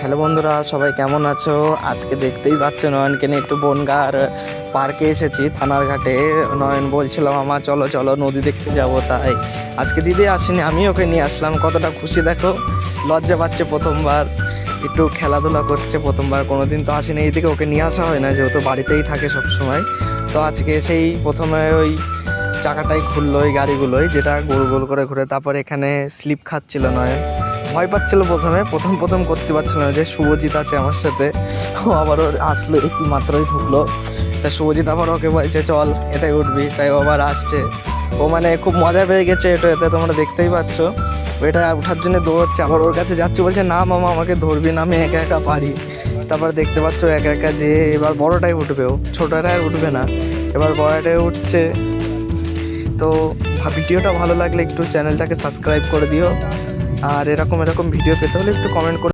Hello বন্ধুরা, সবাই কেমন আছো? আজকে দেখতেই পাচ্ছ নয়নকে নিয়ে একটু বনগাঁর পার্কে এসেছি, থানার ঘাটে। নয়ন বলছিল মামা চলো চলো নদী দেখতে যাব, তাই আজকে দিদি আসেনি, আমি ওকে নিয়ে আসলাম। কতটা খুশি দেখো, লজ্জা পাচ্ছে, প্রথমবার একটু খেলাধুলা করছে, প্রথমবার, কোনোদিন তো আসেনি এইদিকে, ওকে নিয়ে আসা হয় না যেহেতু বাড়িতেই থাকে সব সময়। তো আজকে সেই প্রথমে ওই চাকাটাই খুললো ওই গাড়িগুলোই, যেটা গোল গোল করে ঘুরে, তারপর এখানে স্লিপ খাচ্ছিল নয়ন, ভয় পাচ্ছিল প্রথম করতে পারছিল না, যে শুভজিৎ আছে আমার সাথে। ও আবারও আসলো, একটু মাত্রই ঢুকলো, তা শুভজিৎ আবার ওকে বলছে চল এটাই উঠবি, তাই ও আবার আসছে। ও মানে খুব মজা পেয়ে গেছে এতে, তোমরা দেখতেই পাচ্ছ। ওইটা ওঠার জন্য দৌড়চ্ছে, আবার ওর কাছে যাচ্ছে, বলছে না মামা আমাকে ধরবি না, আমি একা একা পারি। তারপর দেখতে পাচ্ছ একা একা যে এবার বড়টাই উঠবে, ও ছোটটা আর উঠবে না, এবার বড়টাই উঠছে। তো ভিডিওটা ভালো লাগলে একটু চ্যানেলটাকে সাবস্ক্রাইব করে দিও, আর এরকম ভিডিও পেতে হলে একটু কমেন্ট করে